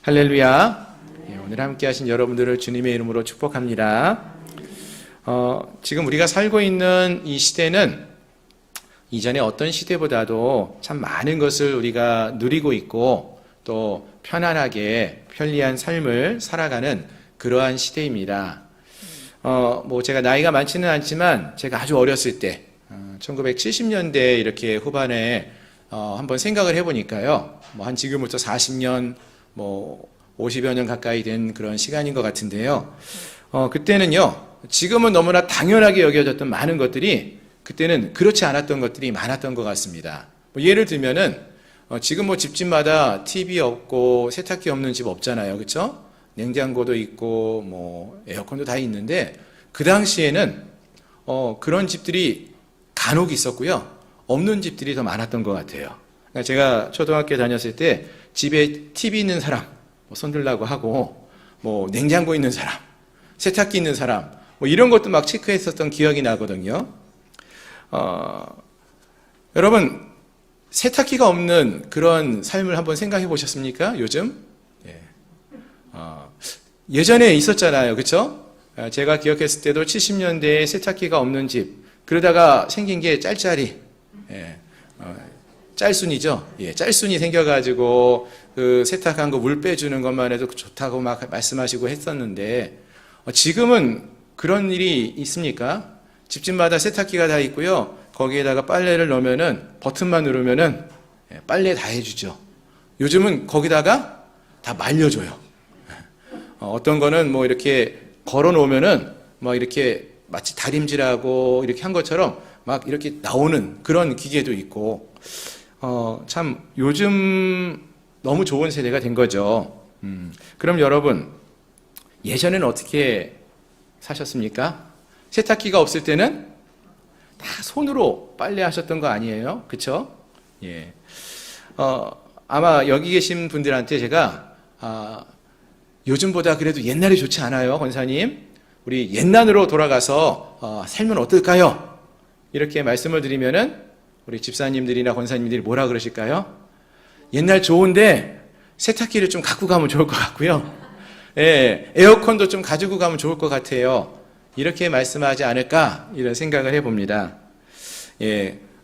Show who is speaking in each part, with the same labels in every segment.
Speaker 1: 할렐루야. 오늘 함께 하신 여러분들을 주님의 이름으로 축복합니다. 지금 우리가 살고 있는 이 시대는 이전에 어떤 시대보다도 참 많은 것을 우리가 누리고 있고 또 편안하게 편리한 삶을 살아가는 그러한 시대입니다. 제가 나이가 많지는 않지만 제가 아주 어렸을 때 1970년대 이렇게 후반에 한번 생각을 해보니까요. 한 지금부터 40년 50여 년 가까이 된 그런 시간인 것 같은데요. 그때는요, 지금은 너무나 당연하게 여겨졌던 많은 것들이 그때는 그렇지 않았던 것들이 많았던 것 같습니다. 예를 들면은 지금 집집마다 TV 없고 세탁기 없는 집 없잖아요. 그렇죠? 냉장고도 있고 에어컨도 다 있는데 그 당시에는 그런 집들이 간혹 있었고요. 없는 집들이 더 많았던 것 같아요. 그러니까 제가 초등학교 다녔을 때 집에 TV 있는 사람 손 들라고 하고 냉장고 있는 사람, 세탁기 있는 사람 이런 것도 막 체크했었던 기억이 나거든요. 여러분 세탁기가 없는 그런 삶을 한번 생각해 보셨습니까? 요즘? 예전에 있었잖아요. 그렇죠? 제가 기억했을 때도 70년대에 세탁기가 없는 집 그러다가 생긴 게 짤짤이 짤순이죠. 짤순이 생겨가지고 그 세탁한 거 물 빼주는 것만 해도 좋다고 막 말씀하시고 했었는데 지금은 그런 일이 있습니까? 집집마다 세탁기가 다 있고요. 거기에다가 빨래를 넣으면은 버튼만 누르면은 빨래 다 해주죠. 요즘은 거기다가 다 말려줘요. 어떤 거는 이렇게 걸어 놓으면은 이렇게 마치 다림질하고 이렇게 한 것처럼 막 이렇게 나오는 그런 기계도 있고 참 요즘 너무 좋은 세대가 된 거죠. 그럼 여러분 예전에는 어떻게 사셨습니까? 세탁기가 없을 때는 다 손으로 빨래하셨던 거 아니에요? 그렇죠? 예. 아마 여기 계신 분들한테 제가 요즘보다 그래도 옛날이 좋지 않아요, 권사님? 우리 옛날으로 돌아가서 살면 어떨까요? 이렇게 말씀을 드리면은 우리 집사님들이나 권사님들이 뭐라 그러실까요? 옛날 좋은데 세탁기를 좀 갖고 가면 좋을 것 같고요. 에어컨도 좀 가지고 가면 좋을 것 같아요. 이렇게 말씀하지 않을까 이런 생각을 해봅니다.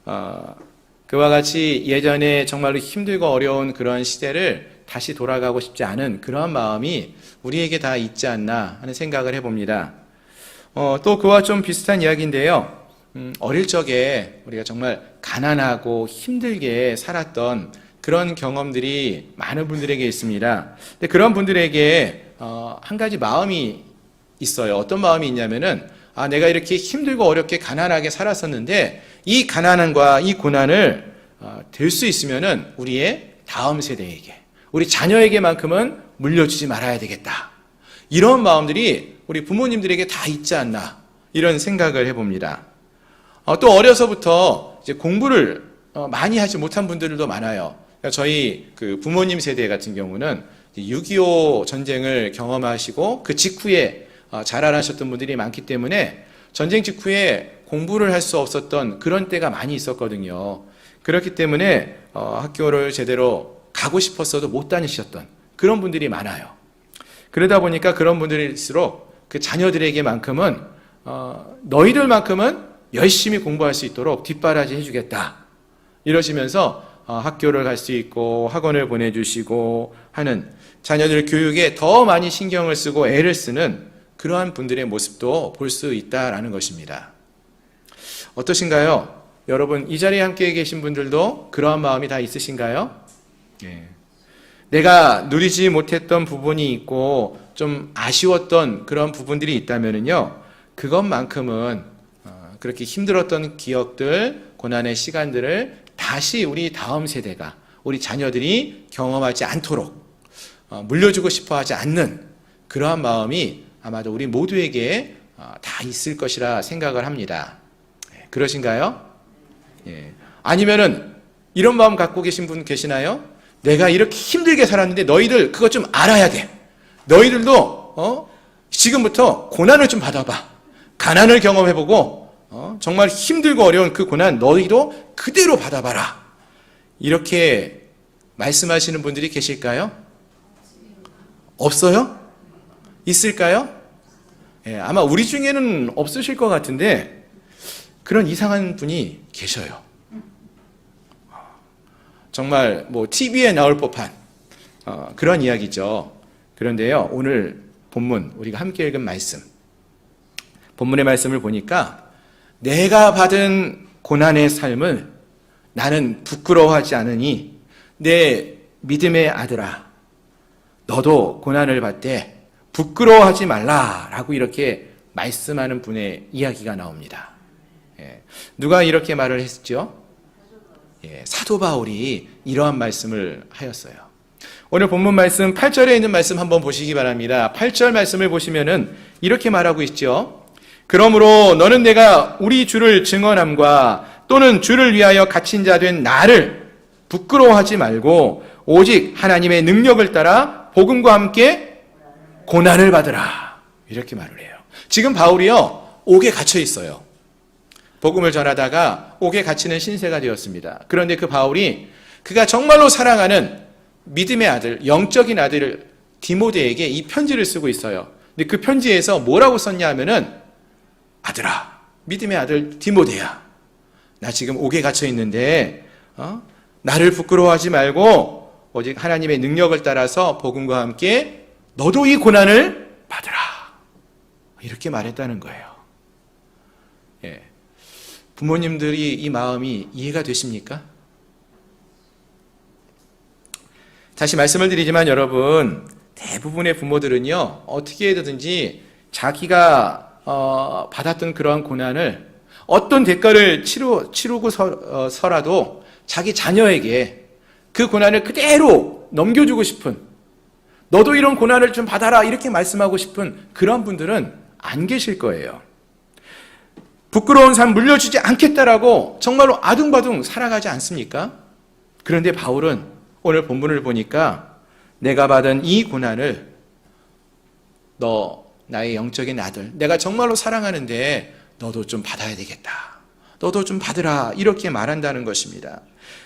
Speaker 1: 그와 같이 예전에 정말로 힘들고 어려운 그런 시대를 다시 돌아가고 싶지 않은 그런 마음이 우리에게 다 있지 않나 하는 생각을 해봅니다. 또 그와 좀 비슷한 이야기인데요. 어릴 적에 우리가 정말 가난하고 힘들게 살았던 그런 경험들이 많은 분들에게 있습니다. 근데 그런 분들에게 한 가지 마음이 있어요. 어떤 마음이 있냐면은 내가 이렇게 힘들고 어렵게 가난하게 살았었는데 이 가난함과 이 고난을 될 수 있으면은 우리의 다음 세대에게 우리 자녀에게만큼은 물려주지 말아야 되겠다. 이런 마음들이 우리 부모님들에게 다 있지 않나 이런 생각을 해봅니다. 또 어려서부터 이제 공부를 많이 하지 못한 분들도 많아요. 저희 그 부모님 세대 같은 경우는 6.25 전쟁을 경험하시고 그 직후에 자라나셨던 분들이 많기 때문에 전쟁 직후에 공부를 할 수 없었던 그런 때가 많이 있었거든요. 그렇기 때문에 학교를 제대로 가고 싶었어도 못 다니셨던 그런 분들이 많아요. 그러다 보니까 그런 분들일수록 그 자녀들에게만큼은 너희들만큼은 열심히 공부할 수 있도록 뒷바라지 해주겠다. 이러시면서 학교를 갈 수 있고 학원을 보내주시고 하는 자녀들 교육에 더 많이 신경을 쓰고 애를 쓰는 그러한 분들의 모습도 볼 수 있다라는 것입니다. 어떠신가요? 여러분 이 자리에 함께 계신 분들도 그러한 마음이 다 있으신가요? 내가 누리지 못했던 부분이 있고 좀 아쉬웠던 그런 부분들이 있다면요, 그것만큼은 그렇게 힘들었던 기억들, 고난의 시간들을 다시 우리 다음 세대가, 우리 자녀들이 경험하지 않도록 물려주고 싶어 하지 않는 그러한 마음이 아마도 우리 모두에게 다 있을 것이라 생각을 합니다. 그러신가요? 아니면은 이런 마음 갖고 계신 분 계시나요? 내가 이렇게 힘들게 살았는데 너희들 그것 좀 알아야 돼. 너희들도 지금부터 고난을 좀 받아봐. 가난을 경험해보고 정말 힘들고 어려운 그 고난 너희도 그대로 받아봐라. 이렇게 말씀하시는 분들이 계실까요? 없어요? 있을까요? 예, 아마 우리 중에는 없으실 것 같은데 그런 이상한 분이 계셔요. 정말 뭐 TV에 나올 법한 그런 이야기죠. 그런데요, 오늘 본문 우리가 함께 읽은 말씀, 본문의 말씀을 보니까 내가 받은 고난의 삶을 나는 부끄러워하지 않으니 내 믿음의 아들아, 너도 고난을 받되 부끄러워하지 말라라고 이렇게 말씀하는 분의 이야기가 나옵니다. 예, 누가 이렇게 말을 했죠? 예, 사도 바울이 이러한 말씀을 하였어요. 오늘 본문 말씀 8절에 있는 말씀 한번 보시기 바랍니다. 8절 말씀을 보시면은 이렇게 말하고 있죠. 그러므로 너는 내가 우리 주를 증언함과 또는 주를 위하여 갇힌 자 된 나를 부끄러워하지 말고 오직 하나님의 능력을 따라 복음과 함께 고난을 받으라. 이렇게 말을 해요. 지금 바울이요, 옥에 갇혀 있어요. 복음을 전하다가 옥에 갇히는 신세가 되었습니다. 그런데 그 바울이 그가 정말로 사랑하는 믿음의 아들, 영적인 아들 디모데에게 이 편지를 쓰고 있어요. 근데 그 편지에서 뭐라고 썼냐 하면은 아들아, 믿음의 아들 디모데야, 나 지금 옥에 갇혀 있는데 나를 부끄러워하지 말고 오직 하나님의 능력을 따라서 복음과 함께 너도 이 고난을 받으라. 이렇게 말했다는 거예요. 예. 부모님들이 이 마음이 이해가 되십니까? 다시 말씀을 드리지만 여러분, 대부분의 부모들은요, 어떻게 해서든지 자기가 받았던 그러한 고난을 어떤 대가를 치르고서라도 자기 자녀에게 그 고난을 그대로 넘겨주고 싶은, 너도 이런 고난을 좀 받아라 이렇게 말씀하고 싶은 그런 분들은 안 계실 거예요. 부끄러운 삶 물려주지 않겠다라고 정말로 아둥바둥 살아가지 않습니까? 그런데 바울은 오늘 본문을 보니까 내가 받은 이 고난을 너, 나의 영적인 아들, 내가 정말로 사랑하는데 너도 좀 받아야 되겠다. 너도 좀 받으라. 이렇게 말한다는 것입니다.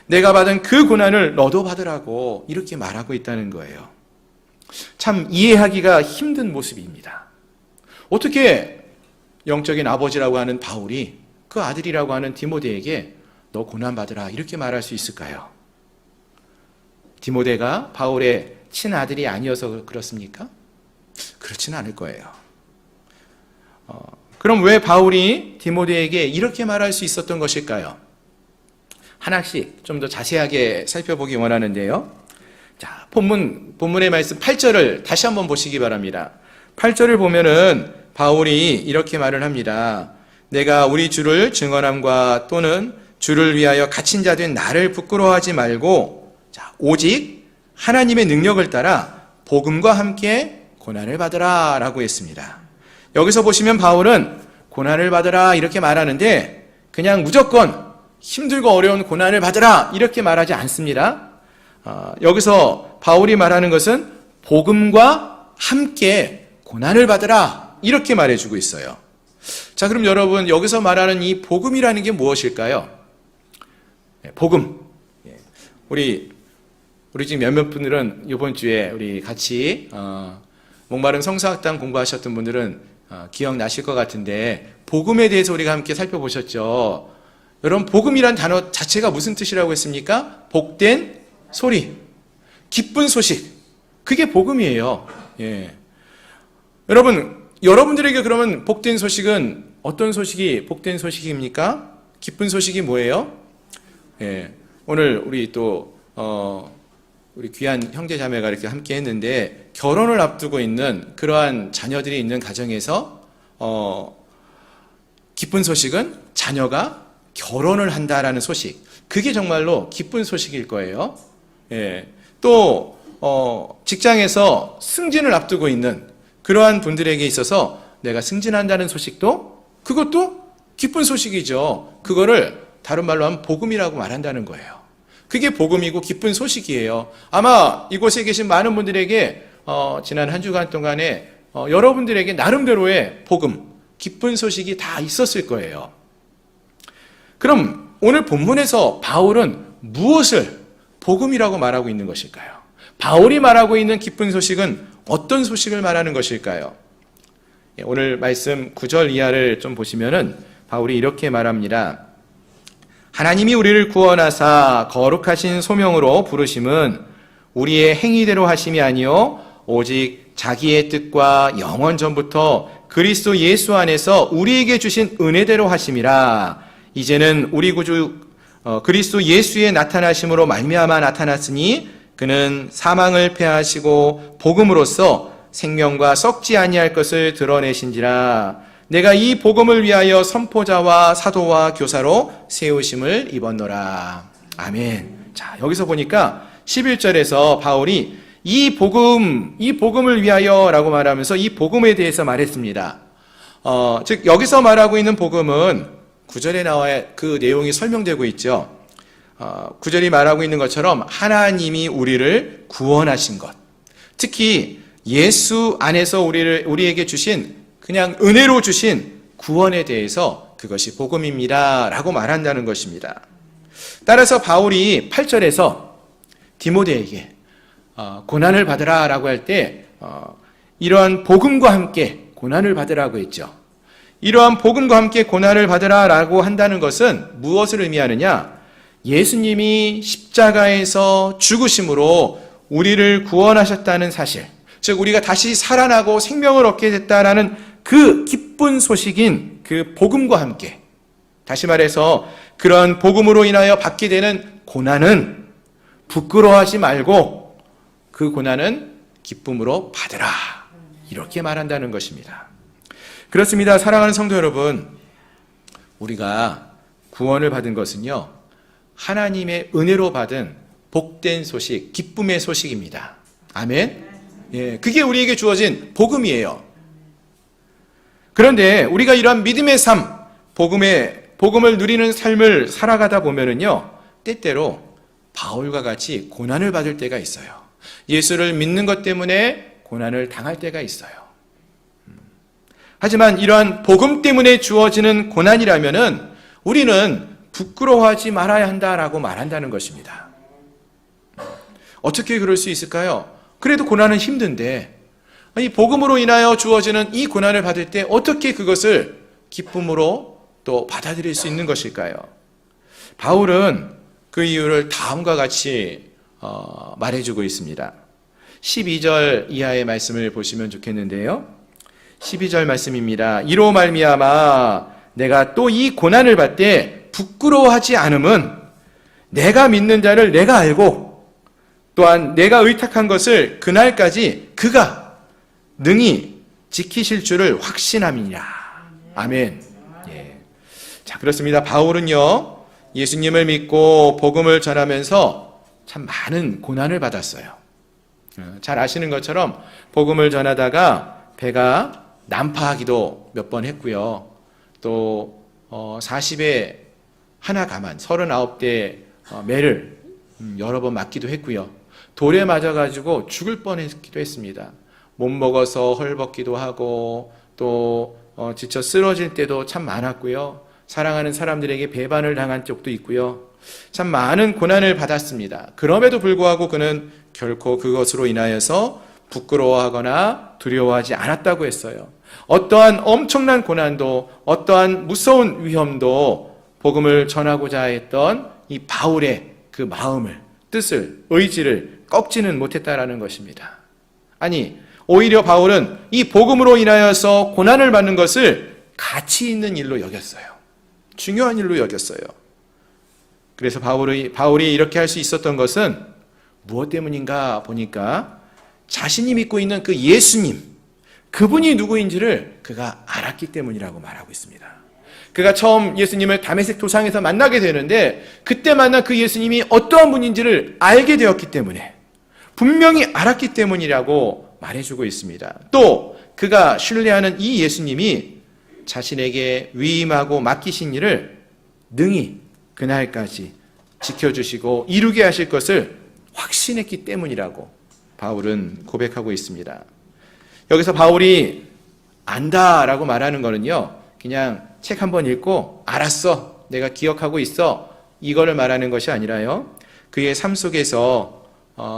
Speaker 1: 내가 받은 그 고난을 너도 받으라고 이렇게 말하고 있다는 거예요. 참 이해하기가 힘든 모습입니다. 어떻게 영적인 아버지라고 하는 바울이 그 아들이라고 하는 디모데에게 너 고난받으라 이렇게 말할 수 있을까요? 디모데가 바울의 친아들이 아니어서 그렇습니까? 그렇지는 않을 거예요. 그럼 왜 바울이 디모데에게 이렇게 말할 수 있었던 것일까요? 하나씩 좀 더 자세하게 살펴보기 원하는데요. 자, 본문의 말씀 8절을 다시 한번 보시기 바랍니다. 8절을 보면은 바울이 이렇게 말을 합니다. 내가 우리 주를 증언함과 또는 주를 위하여 갇힌 자 된 나를 부끄러워하지 말고 오직 하나님의 능력을 따라 복음과 함께 고난을 받으라 라고 했습니다. 여기서 보시면 바울은 고난을 받으라 이렇게 말하는데 그냥 무조건 힘들고 어려운 고난을 받으라 이렇게 말하지 않습니다. 여기서 바울이 말하는 것은 복음과 함께 고난을 받으라 이렇게 말해주고 있어요. 자, 그럼 여러분 여기서 말하는 이 복음이라는 게 무엇일까요? 복음. 우리 지금 몇몇 분들은 이번 주에 우리 같이 목마른 성서학당 공부하셨던 분들은 기억나실 것 같은데 복음에 대해서 우리가 함께 살펴보셨죠. 여러분 복음이란 단어 자체가 무슨 뜻이라고 했습니까? 복된 소리, 기쁜 소식, 그게 복음이에요. 예. 여러분들에게 그러면 복된 소식은 어떤 소식이 복된 소식입니까? 기쁜 소식이 뭐예요? 예. 오늘 우리 또 우리 귀한 형제 자매가 이렇게 함께 했는데 결혼을 앞두고 있는 그러한 자녀들이 있는 가정에서 기쁜 소식은 자녀가 결혼을 한다라는 소식. 그게 정말로 기쁜 소식일 거예요. 예. 또 직장에서 승진을 앞두고 있는 그러한 분들에게 있어서 내가 승진한다는 소식도 그것도 기쁜 소식이죠. 그거를 다른 말로 하면 복음이라고 말한다는 거예요. 그게 복음이고 기쁜 소식이에요. 아마 이곳에 계신 많은 분들에게 지난 한 주간 동안에 여러분들에게 나름대로의 복음, 기쁜 소식이 다 있었을 거예요. 그럼 오늘 본문에서 바울은 무엇을 복음이라고 말하고 있는 것일까요? 바울이 말하고 있는 기쁜 소식은 어떤 소식을 말하는 것일까요? 오늘 말씀 9절 이하를 좀 보시면은 바울이 이렇게 말합니다. 하나님이 우리를 구원하사 거룩하신 소명으로 부르심은 우리의 행위대로 하심이 아니요 오직 자기의 뜻과 영원 전부터 그리스도 예수 안에서 우리에게 주신 은혜대로 하심이라. 이제는 우리 구주 그리스도 예수의 나타나심으로 말미암아 나타났으니 그는 사망을 패하시고 복음으로써 생명과 썩지 아니할 것을 드러내신지라. 내가 이 복음을 위하여 선포자와 사도와 교사로 세우심을 입었노라. 아멘. 자, 여기서 보니까 11절에서 바울이 이 복음을 위하여 라고 말하면서 이 복음에 대해서 말했습니다. 즉, 여기서 말하고 있는 복음은 9절에 나와 그 내용이 설명되고 있죠. 9절이 말하고 있는 것처럼 하나님이 우리를 구원하신 것. 특히 예수 안에서 우리에게 주신 그냥 은혜로 주신 구원에 대해서 그것이 복음입니다. 라고 말한다는 것입니다. 따라서 바울이 8절에서 디모데에게 고난을 받으라 라고 할 때 이러한 복음과 함께 고난을 받으라고 했죠. 이러한 복음과 함께 고난을 받으라 라고 한다는 것은 무엇을 의미하느냐? 예수님이 십자가에서 죽으심으로 우리를 구원하셨다는 사실, 즉 우리가 다시 살아나고 생명을 얻게 됐다라는 그 기쁜 소식인 그 복음과 함께, 다시 말해서 그런 복음으로 인하여 받게 되는 고난은 부끄러워하지 말고 그 고난은 기쁨으로 받으라, 이렇게 말한다는 것입니다. 그렇습니다. 사랑하는 성도 여러분, 우리가 구원을 받은 것은요, 하나님의 은혜로 받은 복된 소식, 기쁨의 소식입니다. 아멘. 예, 그게 우리에게 주어진 복음이에요. 그런데 우리가 이러한 믿음의 삶, 복음을 누리는 삶을 살아가다 보면은요, 때때로 바울과 같이 고난을 받을 때가 있어요. 예수를 믿는 것 때문에 고난을 당할 때가 있어요. 하지만 이러한 복음 때문에 주어지는 고난이라면은 우리는 부끄러워하지 말아야 한다라고 말한다는 것입니다. 어떻게 그럴 수 있을까요? 그래도 고난은 힘든데 이 복음으로 인하여 주어지는 이 고난을 받을 때 어떻게 그것을 기쁨으로 또 받아들일 수 있는 것일까요? 바울은 그 이유를 다음과 같이 말해주고 있습니다. 12절 이하의 말씀을 보시면 좋겠는데요. 12절 말씀입니다. 이로 말미암아 내가 또 이 고난을 받되 부끄러워하지 않음은 내가 믿는 자를 내가 알고 또한 내가 의탁한 것을 그날까지 그가 능히 지키실 줄을 확신함이니라. 아멘. 예. 자, 그렇습니다. 바울은요, 예수님을 믿고 복음을 전하면서 참 많은 고난을 받았어요. 잘 아시는 것처럼 복음을 전하다가 배가 난파하기도 몇 번 했고요. 또 40에 하나 가만 39대 매를 여러 번 맞기도 했고요. 돌에 맞아가지고 죽을 뻔했기도 했습니다. 못 먹어서 헐벗기도 하고 또 지쳐 쓰러질 때도 참 많았고요. 사랑하는 사람들에게 배반을 당한 적도 있고요. 참 많은 고난을 받았습니다. 그럼에도 불구하고 그는 결코 그것으로 인하여서 부끄러워하거나 두려워하지 않았다고 했어요. 어떠한 엄청난 고난도 어떠한 무서운 위험도 복음을 전하고자 했던 이 바울의 그 마음을, 뜻을, 의지를 꺾지는 못했다라는 것입니다. 아니, 오히려 바울은 이 복음으로 인하여서 고난을 받는 것을 가치 있는 일로 여겼어요. 중요한 일로 여겼어요. 그래서 바울이 이렇게 할 수 있었던 것은 무엇 때문인가 보니까 자신이 믿고 있는 그 예수님, 그분이 누구인지를 그가 알았기 때문이라고 말하고 있습니다. 그가 처음 예수님을 다메섹 도상에서 만나게 되는데 그때 만난 그 예수님이 어떠한 분인지를 알게 되었기 때문에, 분명히 알았기 때문이라고 말해주고 있습니다. 또 그가 신뢰하는 이 예수님이 자신에게 위임하고 맡기신 일을 능히 그날까지 지켜주시고 이루게 하실 것을 확신했기 때문이라고 바울은 고백하고 있습니다. 여기서 바울이 안다라고 말하는 거는요, 그냥 책 한번 읽고 알았어, 내가 기억하고 있어, 이거를 말하는 것이 아니라요, 그의 삶 속에서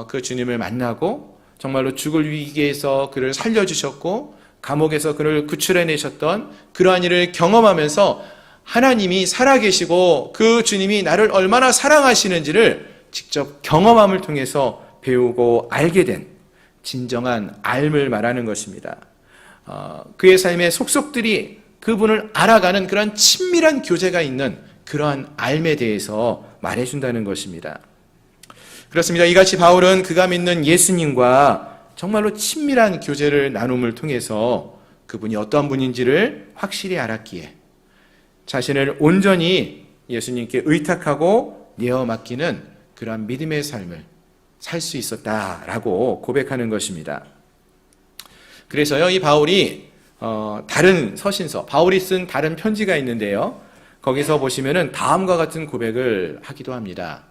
Speaker 1: 그 주님을 만나고 정말로 죽을 위기에서 그를 살려주셨고 감옥에서 그를 구출해내셨던 그러한 일을 경험하면서 하나님이 살아계시고 그 주님이 나를 얼마나 사랑하시는지를 직접 경험함을 통해서 배우고 알게 된 진정한 알을 말하는 것입니다. 그의 삶의 속속들이 그분을 알아가는 그런 친밀한 교제가 있는 그러한 알에 대해서 말해준다는 것입니다. 그렇습니다. 이같이 바울은 그가 믿는 예수님과 정말로 친밀한 교제를 나눔을 통해서 그분이 어떤 분인지를 확실히 알았기에 자신을 온전히 예수님께 의탁하고 내어 맡기는 그러한 믿음의 삶을 살 수 있었다라고 고백하는 것입니다. 그래서요, 이 바울이 다른 서신서, 바울이 쓴 다른 편지가 있는데요. 거기서 보시면은 다음과 같은 고백을 하기도 합니다.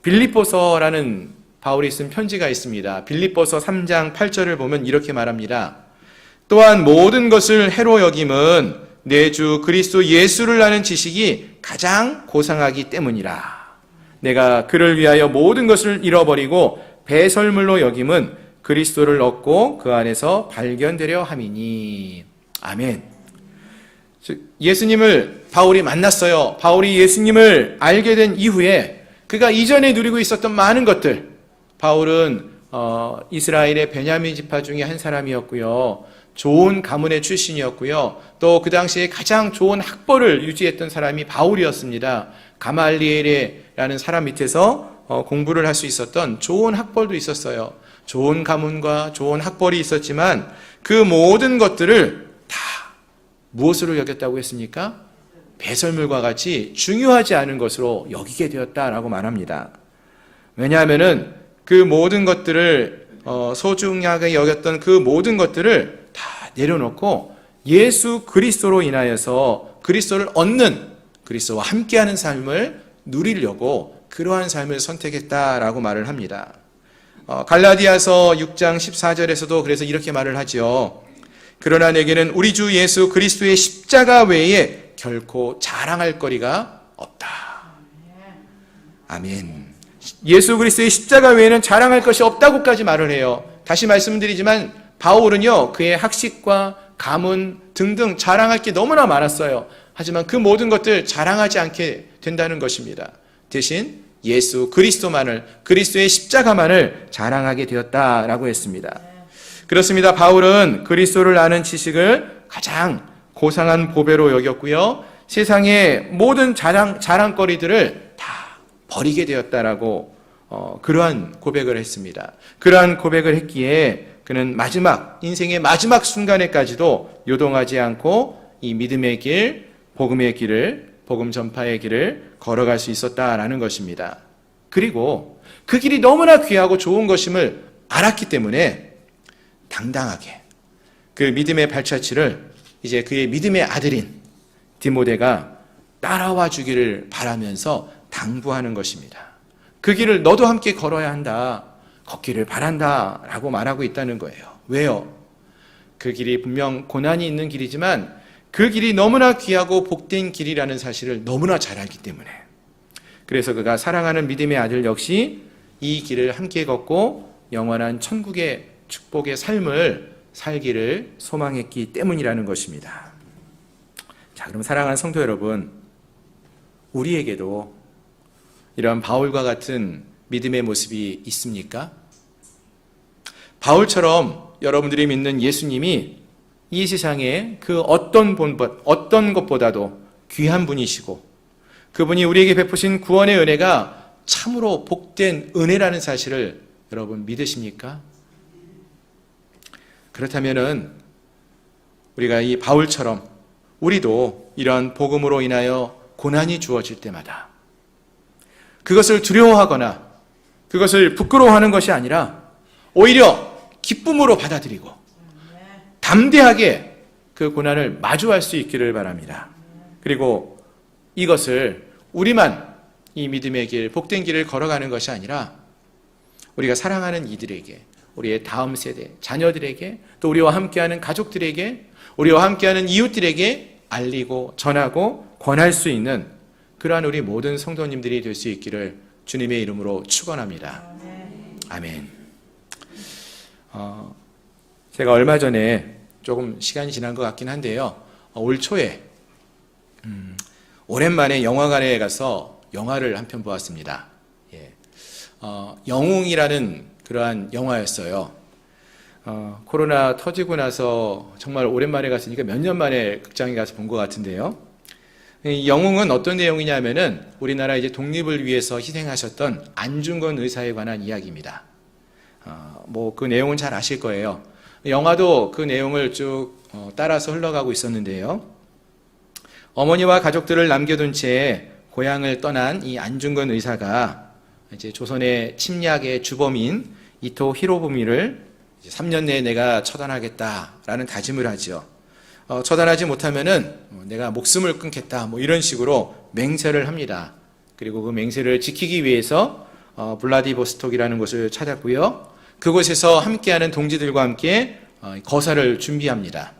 Speaker 1: 빌립보서라는 바울이 쓴 편지가 있습니다. 빌립보서 3장 8절을 보면 이렇게 말합니다. 또한 모든 것을 해로 여김은 내 주 그리스도 예수를 아는 지식이 가장 고상하기 때문이라. 내가 그를 위하여 모든 것을 잃어버리고 배설물로 여김은 그리스도를 얻고 그 안에서 발견되려 함이니. 아멘. 예수님을 바울이 만났어요. 바울이 예수님을 알게 된 이후에 그가 이전에 누리고 있었던 많은 것들, 바울은 이스라엘의 베냐민 지파 중에 한 사람이었고요. 좋은 가문의 출신이었고요. 또 그 당시에 가장 좋은 학벌을 유지했던 사람이 바울이었습니다. 가말리엘이라는 사람 밑에서 공부를 할 수 있었던 좋은 학벌도 있었어요. 좋은 가문과 좋은 학벌이 있었지만 그 모든 것들을 다 무엇으로 여겼다고 했습니까? 배설물과 같이 중요하지 않은 것으로 여기게 되었다라고 말합니다. 왜냐하면은 그 모든 것들을 소중하게 여겼던 그 모든 것들을 다 내려놓고 예수 그리스도로 인하여서 그리스도를 얻는, 그리스도와 함께하는 삶을 누리려고 그러한 삶을 선택했다라고 말을 합니다. 갈라디아서 6장 14절에서도 그래서 이렇게 말을 하죠. 그러나 내게는 우리 주 예수 그리스도의 십자가 외에 결코 자랑할 거리가 없다. 아멘. 예수 그리스도의 십자가 외에는 자랑할 것이 없다고까지 말을 해요. 다시 말씀드리지만 바울은요, 그의 학식과 가문 등등 자랑할 게 너무나 많았어요. 하지만 그 모든 것들 자랑하지 않게 된다는 것입니다. 대신 예수 그리스도만을, 그리스도의 십자가만을 자랑하게 되었다라고 했습니다. 그렇습니다. 바울은 그리스도를 아는 지식을 가장 고상한 보배로 여겼고요. 세상의 모든 자랑거리들을 다 버리게 되었다라고 그러한 고백을 했습니다. 그러한 고백을 했기에 그는 인생의 마지막 순간에까지도 요동하지 않고 이 믿음의 길, 복음의 길을, 복음 전파의 길을 걸어갈 수 있었다라는 것입니다. 그리고 그 길이 너무나 귀하고 좋은 것임을 알았기 때문에 당당하게 그 믿음의 발자취를 이제 그의 믿음의 아들인 디모데가 따라와 주기를 바라면서 당부하는 것입니다. 그 길을 너도 함께 걸어야 한다. 걷기를 바란다 라고 말하고 있다는 거예요. 왜요? 그 길이 분명 고난이 있는 길이지만 그 길이 너무나 귀하고 복된 길이라는 사실을 너무나 잘 알기 때문에, 그래서 그가 사랑하는 믿음의 아들 역시 이 길을 함께 걷고 영원한 천국의 축복의 삶을 살기를 소망했기 때문이라는 것입니다. 자, 그럼 사랑하는 성도 여러분, 우리에게도 이런 바울과 같은 믿음의 모습이 있습니까? 바울처럼 여러분들이 믿는 예수님이 이 세상에 그 어떤 것보다도 귀한 분이시고 그분이 우리에게 베푸신 구원의 은혜가 참으로 복된 은혜라는 사실을 여러분 믿으십니까? 그렇다면은 우리가 이 바울처럼 우리도 이런 복음으로 인하여 고난이 주어질 때마다 그것을 두려워하거나 그것을 부끄러워하는 것이 아니라 오히려 기쁨으로 받아들이고 담대하게 그 고난을 마주할 수 있기를 바랍니다. 그리고 이것을 우리만 이 믿음의 길, 복된 길을 걸어가는 것이 아니라 우리가 사랑하는 이들에게, 우리의 다음 세대, 자녀들에게, 또 우리와 함께하는 가족들에게, 우리와 함께하는 이웃들에게 알리고 전하고 권할 수 있는 그러한 우리 모든 성도님들이 될 수 있기를 주님의 이름으로 축원합니다. 아멘. 제가 얼마 전에 조금 시간이 지난 것 같긴 한데요. 올 초에 오랜만에 영화관에 가서 영화를 한 편 보았습니다. 예. 영웅이라는 그러한 영화였어요. 코로나 터지고 나서 정말 오랜만에 갔으니까 몇 년 만에 극장에 가서 본 것 같은데요. 이 영웅은 어떤 내용이냐면은 우리나라 이제 독립을 위해서 희생하셨던 안중근 의사에 관한 이야기입니다. 뭐 그 내용은 잘 아실 거예요. 영화도 그 내용을 쭉 따라서 흘러가고 있었는데요. 어머니와 가족들을 남겨둔 채 고향을 떠난 이 안중근 의사가 이제 조선의 침략의 주범인 이토 히로부미를 3년 내에 내가 처단하겠다라는 다짐을 하죠. 처단하지 못하면은 내가 목숨을 끊겠다, 뭐 이런 식으로 맹세를 합니다. 그리고 그 맹세를 지키기 위해서 블라디보스톡이라는 곳을 찾았고요. 그곳에서 함께하는 동지들과 함께 거사를 준비합니다.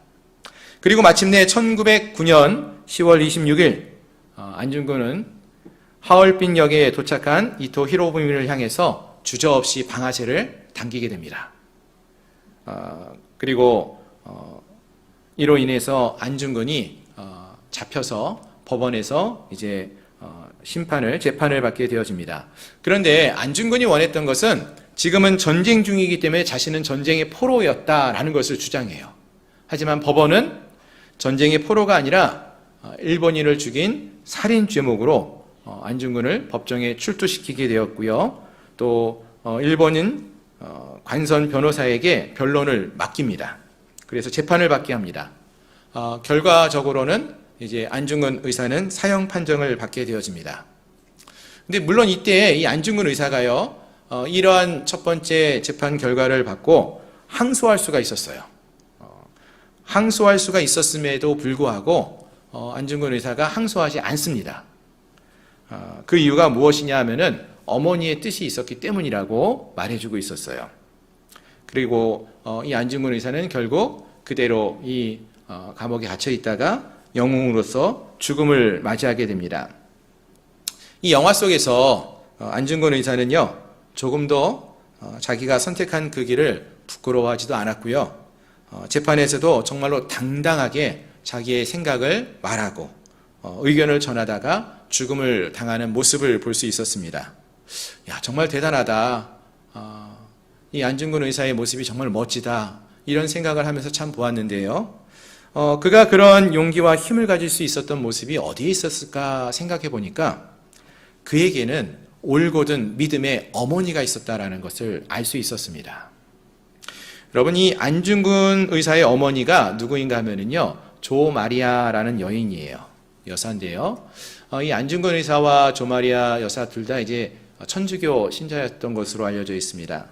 Speaker 1: 그리고 마침내 1909년 10월 26일 안중근은 하얼빈역에 도착한 이토 히로부미를 향해서 주저없이 방아쇠를 당기게 됩니다. 그리고 이로 인해서 안중근이 잡혀서 법원에서 이제 재판을 받게 되어집니다. 그런데 안중근이 원했던 것은 지금은 전쟁 중이기 때문에 자신은 전쟁의 포로였다라는 것을 주장해요. 하지만 법원은 전쟁의 포로가 아니라 일본인을 죽인 살인 죄목으로 안중근을 법정에 출두시키게 되었고요. 또 일본인 관선 변호사에게 변론을 맡깁니다. 그래서 재판을 받게 합니다. 결과적으로는 이제 안중근 의사는 사형 판정을 받게 되어집니다. 근데 물론 이때 이 안중근 의사가요, 이러한 첫 번째 재판 결과를 받고 항소할 수가 있었어요. 항소할 수가 있었음에도 불구하고 안중근 의사가 항소하지 않습니다. 그 이유가 무엇이냐 하면은 어머니의 뜻이 있었기 때문이라고 말해주고 있었어요. 그리고 이 안중근 의사는 결국 그대로 이 감옥에 갇혀 있다가 영웅으로서 죽음을 맞이하게 됩니다. 이 영화 속에서 안중근 의사는요, 조금도 자기가 선택한 그 길을 부끄러워하지도 않았고요. 재판에서도 정말로 당당하게 자기의 생각을 말하고 의견을 전하다가 죽음을 당하는 모습을 볼 수 있었습니다. 야, 정말 대단하다. 이 안중근 의사의 모습이 정말 멋지다. 이런 생각을 하면서 참 보았는데요. 그가 그런 용기와 힘을 가질 수 있었던 모습이 어디에 있었을까 생각해 보니까 그에게는 올곧은 믿음의 어머니가 있었다라는 것을 알 수 있었습니다. 여러분, 이 안중근 의사의 어머니가 누구인가 하면은요, 조마리아라는 여인이에요. 여사인데요. 이 안중근 의사와 조마리아 여사 둘 다 이제 천주교 신자였던 것으로 알려져 있습니다.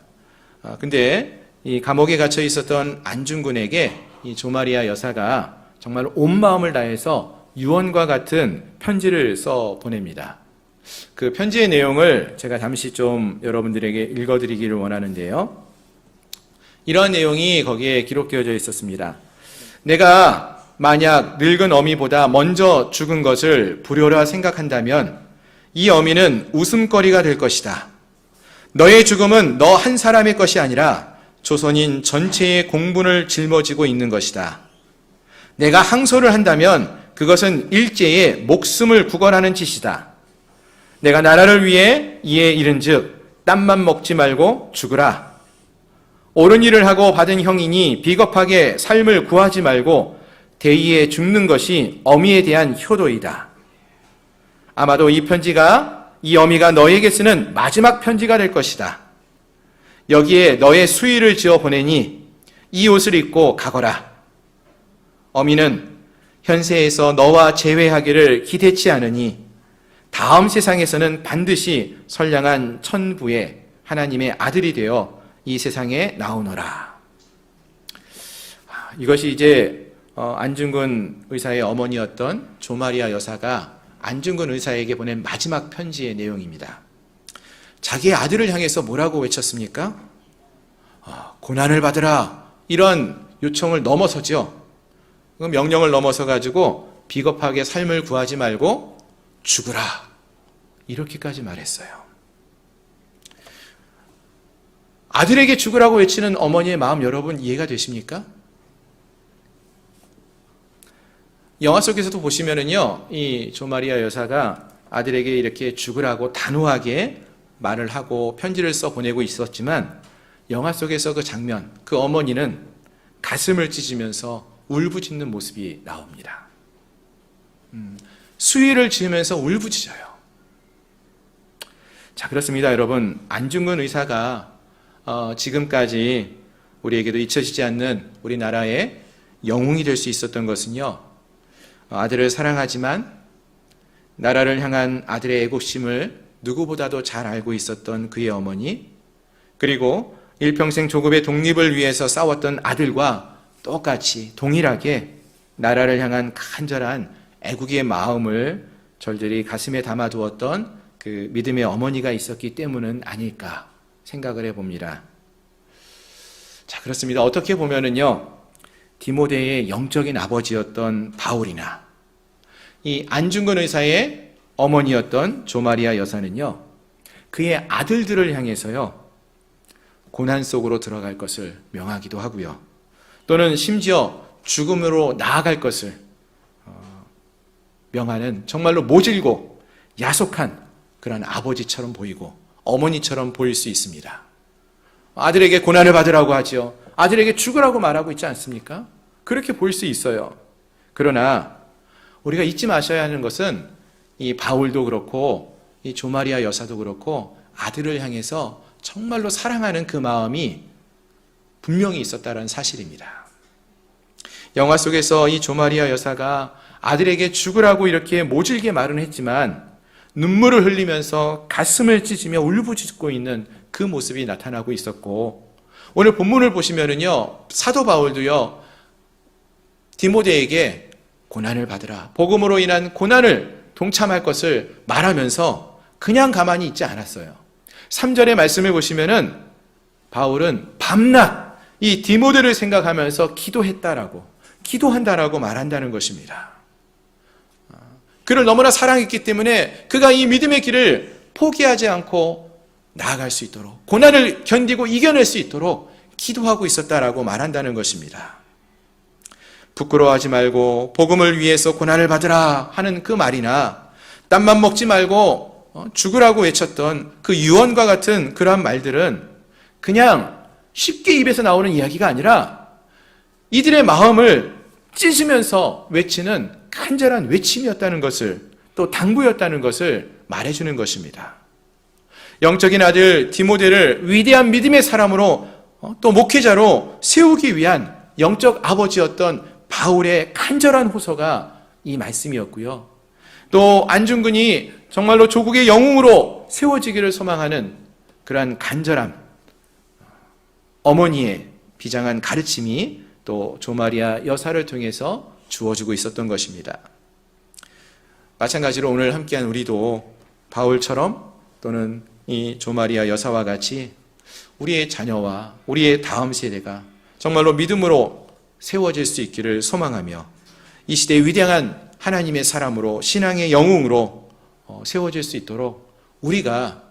Speaker 1: 근데 이 감옥에 갇혀 있었던 안중근에게 이 조마리아 여사가 정말 온 마음을 다해서 유언과 같은 편지를 써 보냅니다. 그 편지의 내용을 제가 잠시 좀 여러분들에게 읽어드리기를 원하는데요. 이러한 내용이 거기에 기록되어져 있었습니다. 내가 만약 늙은 어미보다 먼저 죽은 것을 불효라 생각한다면 이 어미는 웃음거리가 될 것이다. 너의 죽음은 너 한 사람의 것이 아니라 조선인 전체의 공분을 짊어지고 있는 것이다. 내가 항소를 한다면 그것은 일제의 목숨을 구걸하는 짓이다. 내가 나라를 위해 이에 이른즉 땀만 먹지 말고 죽으라. 옳은 일을 하고 받은 형이니 비겁하게 삶을 구하지 말고 대의에 죽는 것이 어미에 대한 효도이다. 아마도 이 편지가 이 어미가 너에게 쓰는 마지막 편지가 될 것이다. 여기에 너의 수의를 지어 보내니 이 옷을 입고 가거라. 어미는 현세에서 너와 재회하기를 기대치 않으니 다음 세상에서는 반드시 선량한 천부의 하나님의 아들이 되어 이 세상에 나오너라. 이것이 이제 안중근 의사의 어머니였던 조마리아 여사가 안중근 의사에게 보낸 마지막 편지의 내용입니다. 자기의 아들을 향해서 뭐라고 외쳤습니까? 고난을 받으라. 이런 요청을 넘어서죠. 명령을 넘어서 가지고 비겁하게 삶을 구하지 말고 죽으라. 이렇게까지 말했어요. 아들에게 죽으라고 외치는 어머니의 마음 여러분 이해가 되십니까? 영화 속에서도 보시면은요, 이 조마리아 여사가 아들에게 이렇게 죽으라고 단호하게 말을 하고 편지를 써 보내고 있었지만 영화 속에서 그 장면, 그 어머니는 가슴을 찢으면서 울부짖는 모습이 나옵니다. 수위를 지으면서 울부짖어요. 자, 그렇습니다, 여러분. 안중근 의사가 지금까지 우리에게도 잊혀지지 않는 우리나라의 영웅이 될 수 있었던 것은요, 아들을 사랑하지만 나라를 향한 아들의 애국심을 누구보다도 잘 알고 있었던 그의 어머니, 그리고 일평생 조국의 독립을 위해서 싸웠던 아들과 똑같이 동일하게 나라를 향한 간절한 애국의 마음을 절절히 가슴에 담아두었던 그 믿음의 어머니가 있었기 때문은 아닐까 생각을 해봅니다. 자, 그렇습니다. 어떻게 보면은요, 디모데의 영적인 아버지였던 바울이나 이 안중근 의사의 어머니였던 조마리아 여사는요, 그의 아들들을 향해서요, 고난 속으로 들어갈 것을 명하기도 하고요, 또는 심지어 죽음으로 나아갈 것을 명하는 정말로 모질고 야속한 그런 아버지처럼 보이고 어머니처럼 보일 수 있습니다. 아들에게 고난을 받으라고 하죠. 아들에게 죽으라고 말하고 있지 않습니까? 그렇게 보일 수 있어요. 그러나 우리가 잊지 마셔야 하는 것은 이 바울도 그렇고 이 조마리아 여사도 그렇고 아들을 향해서 정말로 사랑하는 그 마음이 분명히 있었다는 사실입니다. 영화 속에서 이 조마리아 여사가 아들에게 죽으라고 이렇게 모질게 말은 했지만 눈물을 흘리면서 가슴을 찢으며 울부짖고 있는 그 모습이 나타나고 있었고, 오늘 본문을 보시면은요, 사도 바울도요, 디모데에게 고난을 받으라, 복음으로 인한 고난을 동참할 것을 말하면서 그냥 가만히 있지 않았어요. 3절의 말씀을 보시면은 바울은 밤낮 이 디모데를 생각하면서 기도한다라고 말한다는 것입니다. 그를 너무나 사랑했기 때문에 그가 이 믿음의 길을 포기하지 않고 나아갈 수 있도록, 고난을 견디고 이겨낼 수 있도록 기도하고 있었다라고 말한다는 것입니다. 부끄러워하지 말고 복음을 위해서 고난을 받으라 하는 그 말이나, 땀만 먹지 말고 죽으라고 외쳤던 그 유언과 같은 그러한 말들은 그냥 쉽게 입에서 나오는 이야기가 아니라 이들의 마음을 찢으면서 외치는 간절한 외침이었다는 것을, 또 당부였다는 것을 말해주는 것입니다. 영적인 아들 디모데를 위대한 믿음의 사람으로, 또 목회자로 세우기 위한 영적 아버지였던 바울의 간절한 호소가 이 말씀이었고요, 또 안중근이 정말로 조국의 영웅으로 세워지기를 소망하는 그러한 간절함, 어머니의 비장한 가르침이 또 조마리아 여사를 통해서 주어지고 있었던 것입니다. 마찬가지로 오늘 함께한 우리도 바울처럼 또는 이 조마리아 여사와 같이 우리의 자녀와 우리의 다음 세대가 정말로 믿음으로 세워질 수 있기를 소망하며 이 시대의 위대한 하나님의 사람으로, 신앙의 영웅으로 세워질 수 있도록 우리가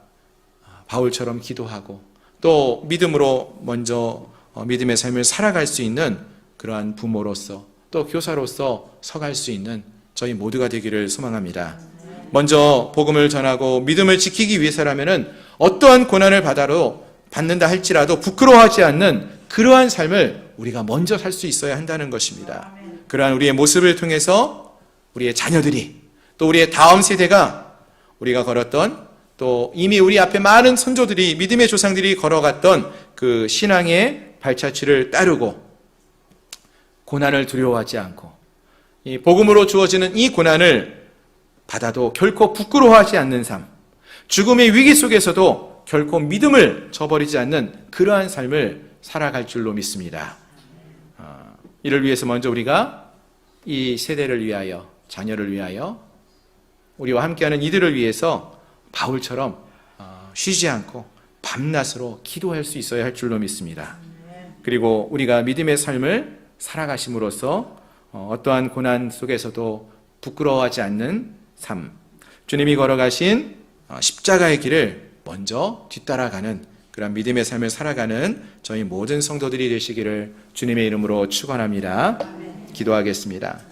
Speaker 1: 바울처럼 기도하고 또 믿음으로 먼저 믿음의 삶을 살아갈 수 있는 그러한 부모로서 또 교사로서 서갈 수 있는 저희 모두가 되기를 소망합니다. 먼저 복음을 전하고 믿음을 지키기 위해서라면은 어떠한 고난을 받는다 할지라도 부끄러워하지 않는 그러한 삶을 우리가 먼저 살 수 있어야 한다는 것입니다. 그러한 우리의 모습을 통해서 우리의 자녀들이, 또 우리의 다음 세대가 우리가 걸었던, 또 이미 우리 앞에 많은 선조들이, 믿음의 조상들이 걸어갔던 그 신앙의 발자취를 따르고 고난을 두려워하지 않고 이 복음으로 주어지는 이 고난을 받아도 결코 부끄러워하지 않는 삶, 죽음의 위기 속에서도 결코 믿음을 저버리지 않는 그러한 삶을 살아갈 줄로 믿습니다. 이를 위해서 먼저 우리가 이 세대를 위하여, 자녀를 위하여, 우리와 함께하는 이들을 위해서 바울처럼 쉬지 않고 밤낮으로 기도할 수 있어야 할 줄로 믿습니다. 그리고 우리가 믿음의 삶을 살아가심으로써 어떠한 고난 속에서도 부끄러워하지 않는 삶, 주님이 걸어가신 십자가의 길을 먼저 뒤따라가는 그런 믿음의 삶을 살아가는 저희 모든 성도들이 되시기를 주님의 이름으로 축원합니다. 기도하겠습니다.